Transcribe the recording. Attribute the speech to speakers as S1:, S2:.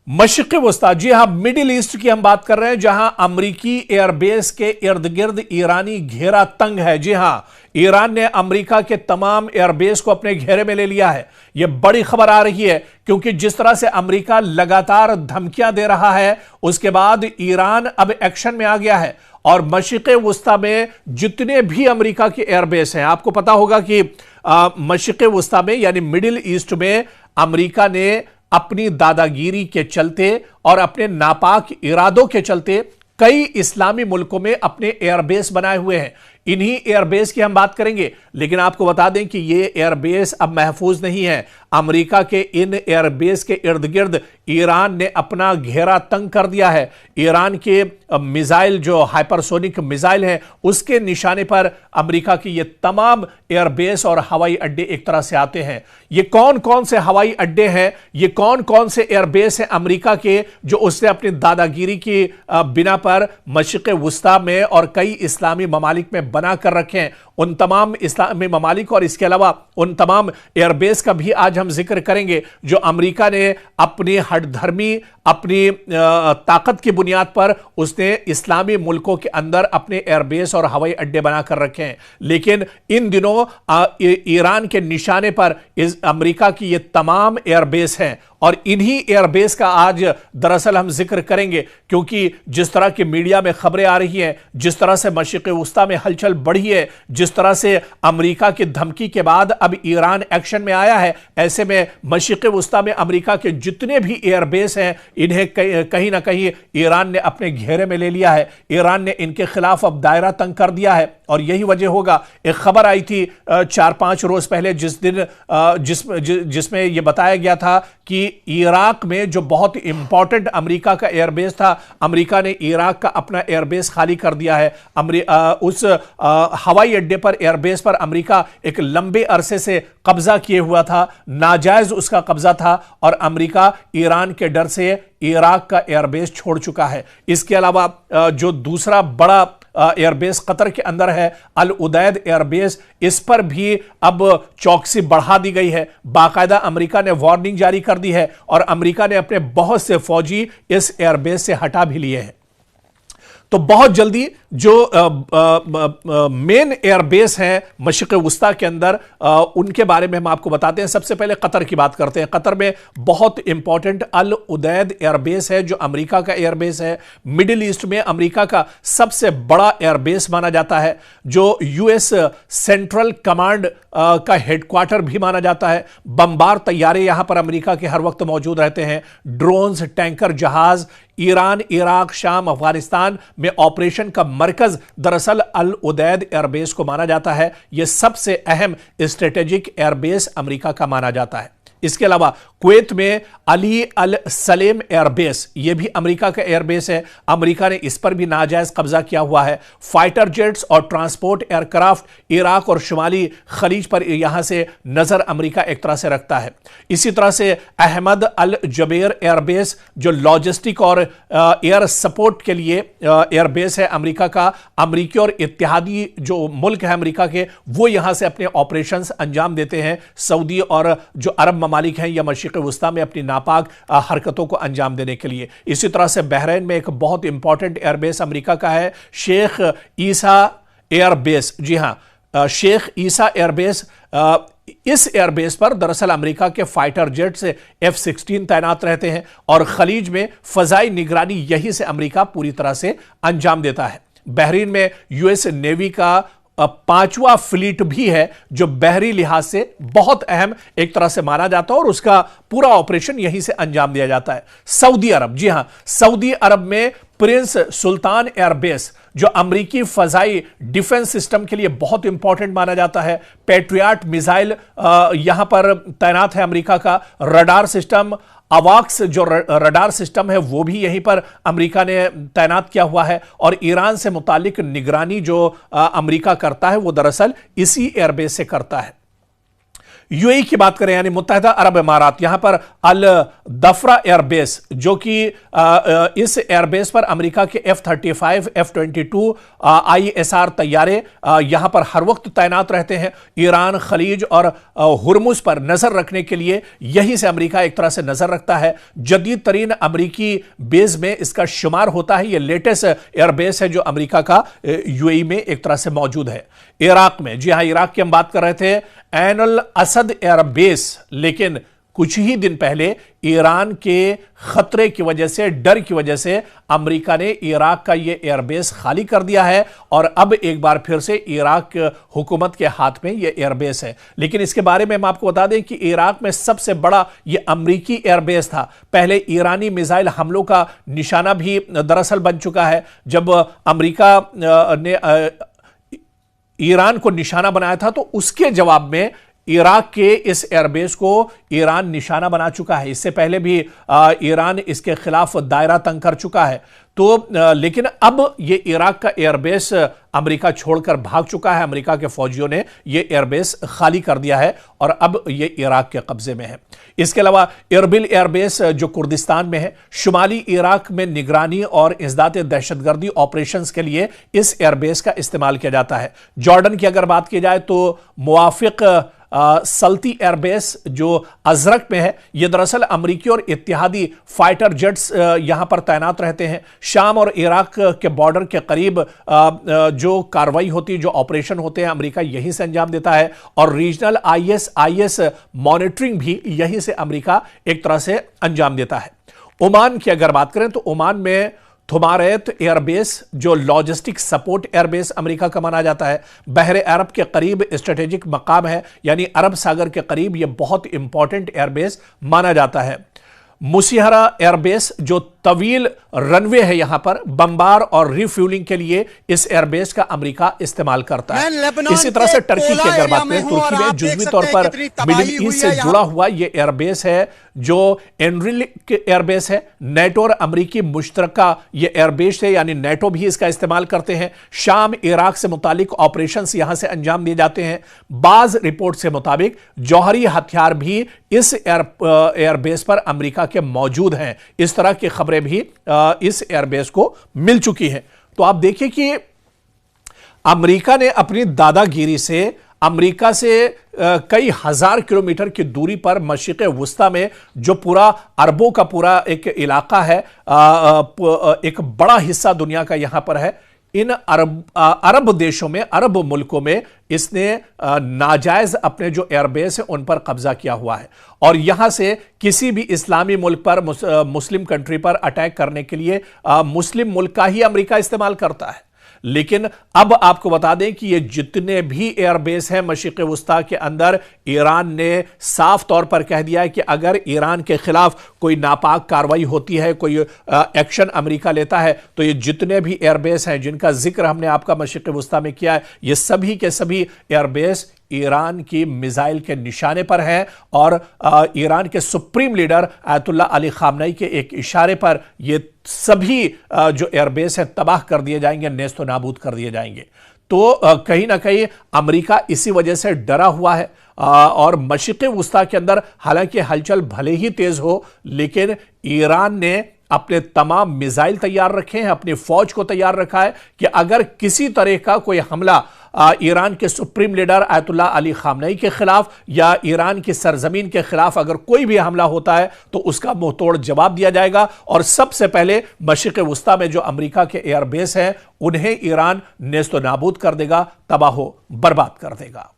S1: मशरिक़ वस्ता, जी हां, middle east की हम बात कर रहे हैं, जहां अमरीकी एयरबेस के इर्द गिर्द ईरानी घेरा तंग है। जी हां, ईरान ने अमेरिका के तमाम एयरबेस को अपने घेरे में ले लिया है। यह बड़ी खबर आ रही है क्योंकि जिस तरह से अमेरिका लगातार धमकियां दे रहा है, उसके बाद ईरान अब एक्शन में आ गया है और मशरिक़ वस्ता में जितने भी अमेरिका के एयरबेस हैं, आपको पता होगा कि मशरिक़ वस्ता में यानी मिडिल ईस्ट में अमेरिका ने अपनी दादागिरी के चलते और अपने नापाक इरादों के चलते कई इस्लामी मुल्कों में अपने एयरबेस बनाए हुए हैं। इन्हीं एयरबेस की हम बात करेंगे, लेकिन आपको बता दें कि ये एयरबेस अब महफूज नहीं है। अमेरिका के इन एयरबेस के इर्द गिर्द ईरान ने अपना घेरा तंग कर दिया है। ईरान के मिसाइल, जो हाइपरसोनिक मिसाइल हैं, उसके निशाने पर अमेरिका की ये तमाम एयरबेस और हवाई अड्डे एक तरह से आते हैं। ये कौन कौन से हवाई अड्डे हैं, ये कौन कौन से एयरबेस हैं अमेरिका के, जो उसने अपनी दादागिरी की बिना पर मशरिक़ वस्ता में और कई इस्लामी ममालिक में बना कर रखे हैं। उन तमाम इस्लामी ममालिक और इसके अलावा उन तमाम एयरबेस का भी आज हम जिक्र करेंगे जो अमेरिका ने अपनी हठधर्मी, अपनी ताकत की बुनियाद पर उसने इस्लामी मुल्कों के अंदर अपने एयरबेस और हवाई अड्डे बनाकर रखे हैं। लेकिन इन दिनों ईरान के निशाने पर इस अमेरिका की ये तमाम एयरबेस हैं और इन्हीं एयरबेस का आज दरअसल हम जिक्र करेंगे, क्योंकि जिस तरह की मीडिया में खबरें आ रही हैं, जिस तरह से मशरिक़ वस्ता में हलचल बढ़ी है, जिस तरह से अमेरिका की धमकी के बाद अब ईरान एक्शन में आया है, ऐसे में मशरिक़ वस्ता में अमेरिका के जितने भी एयरबेस हैं, इन्हें कहीं ना कहीं ईरान ने अपने घेरे में ले लिया है। ईरान ने इनके खिलाफ अब दायरा तंग कर दिया है और यही वजह होगा। एक खबर आई थी 4-5 रोज पहले जिसमें यह बताया गया था कि इराक में जो बहुत इंपॉर्टेंट अमेरिका का एयरबेस था, अमेरिका ने इराक का अपना एयरबेस खाली कर दिया है। उस हवाई अड्डे पर, एयरबेस पर अमेरिका एक लंबे अरसे से कब्जा किए हुआ था, नाजायज उसका कब्जा था और अमेरिका ईरान के डर से इराक का एयरबेस छोड़ चुका है। इसके अलावा जो दूसरा बड़ा एयरबेस कतर के अंदर है, अल उदैद एयरबेस, इस पर भी अब चौकसी बढ़ा दी गई है। बाकायदा अमेरिका ने वार्निंग जारी कर दी है और अमेरिका ने अपने बहुत से फौजी इस एयरबेस से हटा भी लिए हैं। तो बहुत जल्दी जो मेन एयरबेस हैं मशरिक़ वस्ता के अंदर, उनके बारे में हम आपको बताते हैं। सबसे पहले कतर की बात करते हैं। कतर में बहुत इंपॉर्टेंट अल उदैद एयरबेस है जो अमेरिका का एयरबेस है। मिडिल ईस्ट में अमेरिका का सबसे बड़ा एयरबेस माना जाता है, जो यूएस सेंट्रल कमांड का हेडक्वार्टर भी माना जाता है। बमबार तैयारे यहां पर अमेरिका के हर वक्त मौजूद रहते हैं। ड्रोन्स, टैंकर, जहाज, ईरान, इराक, शाम, अफगानिस्तान में ऑपरेशन का मरकज दरअसल अल उदैद एयरबेस को माना जाता है। यह सबसे अहम स्ट्रेटेजिक एयरबेस अमेरिका का माना जाता है। इसके अलावा कुवैत में अली अल सलेम एयरबेस, यह भी अमेरिका का एयरबेस है। अमेरिका ने इस पर भी नाजायज कब्जा किया हुआ है। फाइटर जेट्स और ट्रांसपोर्ट एयरक्राफ्ट इराक और शुमाली खलीज पर यहां से नजर अमेरिका एक तरह से रखता है। इसी तरह से अहमद अल जबेर एयरबेस, जो लॉजिस्टिक और एयर सपोर्ट के लिए एयरबेस है अमेरिका का। अमेरिकी और इत्तेहादी जो मुल्क है अमेरिका के, वो यहां से अपने ऑपरेशंस अंजाम देते हैं। सऊदी और जो अरब ममालिक हैं या मशरिक़ वस्ता में अपनी नापाक हरकतों को अंजाम देने के लिए। इसी तरह से बहरीन में एक बहुत इंपॉर्टेंट एयरबेस अमेरिका का है, शेख ईसा एयरबेस। जी हां, शेख ईसा एयरबेस। इस एयरबेस पर दरअसल अमेरिका के फाइटर जेट्स F-16 तैनात रहते हैं और खलीज में फजाई निगरानी यही से अमेरिका पूरी तरह से अंजाम देता है। बहरीन में यूएस नेवी का 5वां फ्लीट भी है, जो बहरी लिहाज से बहुत अहम एक तरह से माना जाता है और उसका पूरा ऑपरेशन यहीं से अंजाम दिया जाता है। सऊदी अरब, जी हां, सऊदी अरब में प्रिंस सुल्तान एयरबेस, जो अमेरिकी फजाई डिफेंस सिस्टम के लिए बहुत इंपॉर्टेंट माना जाता है। पैट्रियट मिसाइल यहां पर तैनात है अमेरिका का। रडार सिस्टम, अवाक्स जो रडार सिस्टम है, वो भी यहीं पर अमेरिका ने तैनात किया हुआ है और ईरान से मुतालिक निगरानी जो अमेरिका करता है वो दरअसल इसी एयरबेस से करता है। यूएई की बात करें यानी मुत्तहिदा अरब इमारात, यहां पर अल दफरा एयरबेस, जो कि इस एयरबेस पर अमेरिका के F-35 F-22 ISR तैयारे यहां पर हर वक्त तैनात रहते हैं। ईरान, खलीज और हुर्मुज पर नजर रखने के लिए यहीं से अमेरिका एक तरह से नजर रखता है। जदीद तरीन अमेरिकी बेस में इसका शुमार होता है। यह लेटेस्ट एयरबेस है जो अमेरिका का यूएई में एक तरह से मौजूद है। इराक में, जी हां, इराक की हम बात कर रहे थे, ऐन अल असद एयरबेस, लेकिन कुछ ही दिन पहले ईरान के खतरे की वजह से, डर की वजह से अमेरिका ने इराक का यह एयरबेस खाली कर दिया है और अब एक बार फिर से इराक हुकूमत के हाथ में यह एयरबेस है। लेकिन इसके बारे में हम आपको बता दें कि इराक में सबसे बड़ा यह अमेरिकी एयरबेस था। पहले ईरानी मिसाइल हमलों का निशाना भी दरअसल बन चुका है। जब अमेरिका ने ईरान को निशाना बनाया था तो उसके जवाब में इराक के इस एयरबेस को ईरान निशाना बना चुका है। इससे पहले भी ईरान इसके खिलाफ दायरा तंग कर चुका है। तो लेकिन अब ये इराक का एयरबेस अमेरिका छोड़कर भाग चुका है। अमेरिका के फौजियों ने ये एयरबेस खाली कर दिया है और अब ये इराक के कब्जे में है। इसके अलावा एरबिल एयरबेस जो कुर्दिस्तान में है, शुमाली इराक में निगरानी और इंसदाद दहशतगर्दी ऑपरेशंस के लिए इस एयरबेस का इस्तेमाल किया जाता है। जॉर्डन की अगर बात की जाए तो मुवाफिक सल्ती एयरबेस जो अजरक में है, यह दरअसल अमेरिकी और इत्तेहादी फाइटर जेट्स यहां पर तैनात रहते हैं। शाम और इराक के बॉर्डर के करीब जो कार्रवाई होती है, जो ऑपरेशन होते हैं, अमेरिका यहीं से अंजाम देता है और रीजनल IS मॉनिटरिंग भी यहीं से अमेरिका एक तरह से अंजाम देता है। ओमान की अगर बात करें तो ओमान में थुमारेत एयरबेस जो लॉजिस्टिक सपोर्ट एयरबेस अमेरिका का माना जाता है, बहरे अरब के करीब स्ट्रेटेजिक मकाम है, यानी अरब सागर के करीब यह बहुत इंपॉर्टेंट एयरबेस माना जाता है। मुसिहरा एयरबेस जो तवील रनवे है, यहां पर बमबार और रिफ्यूलिंग के लिए इस एयरबेस का अमेरिका इस्तेमाल करता है। इसी तरह से टर्की की अगर बात करें, तुर्की में जुज़वी तौर पर मिडिल ईस्ट से जुड़ा हुआ यह एयरबेस है जो एनरिक एयरबेस है। नेटो और अमेरिकी मुश्तरका यह एयरबेस है, यानी नेटो भी इसका इस्तेमाल करते हैं। शाम इराक से मुतालिक ऑपरेशंस यहां से अंजाम दिए जाते हैं। बाज रिपोर्ट से मुताबिक जौहरी हथियार भी इस एयरबेस पर अमेरिका के मौजूद हैं। इस तरह की खबरें भी इस एयरबेस को मिल चुकी हैं। तो आप देखिए कि अमेरिका ने अपनी दादागिरी से अमेरिका से कई हजार किलोमीटर की दूरी पर मशरिक़ वुस्ता में जो पूरा अरबों का पूरा एक इलाका है, एक बड़ा हिस्सा दुनिया का यहां पर है, इन अरब देशों में, अरब मुल्कों में इसने नाजायज अपने जो एयरबेस है उन पर कब्जा किया हुआ है और यहां से किसी भी इस्लामी मुल्क पर, मुस्लिम कंट्री पर अटैक करने के लिए मुस्लिम मुल्क का ही अमेरिका इस्तेमाल करता है। लेकिन अब आपको बता दें कि ये जितने भी एयरबेस हैं मशरिक़ वुस्ता के अंदर, ईरान ने साफ तौर पर कह दिया है कि अगर ईरान के खिलाफ कोई नापाक कार्रवाई होती है, कोई एक्शन अमेरिका लेता है, तो ये जितने भी एयरबेस हैं जिनका जिक्र हमने आपका मशरिक़ वुस्ता में किया है, ये सभी के सभी एयरबेस ईरान की मिसाइल के निशाने पर हैं और ईरान के supreme leader Ayatollah Ali Khamenei के एक इशारे पर ये सभी जो एयरबेस हैं तबाह कर दिए जाएंगे, नेस्तो नाबूद कर दिए जाएंगे। तो कहीं ना कहीं अमेरिका इसी वजह से डरा हुआ है और मशरिक़ वुस्ता के अंदर हालांकि हलचल भले ही तेज हो, लेकिन ईरान ने अपने तमाम मिसाइल तैयार रखे हैं, अपनी फौज को तैयार रखा है कि अगर किसी तरह का कोई हमला ईरान के supreme leader Ayatollah Ali Khamenei के खिलाफ या ईरान की सरजमीन के खिलाफ अगर कोई भी हमला होता है तो उसका मुंहतोड़ जवाब दिया जाएगा और सबसे पहले मशरिक़ वुस्ता में जो अमेरिका के एयरबेस हैं उन्हें ईरान नेस्तो नाबूद कर देगा, तबाह बर्बाद कर देगा।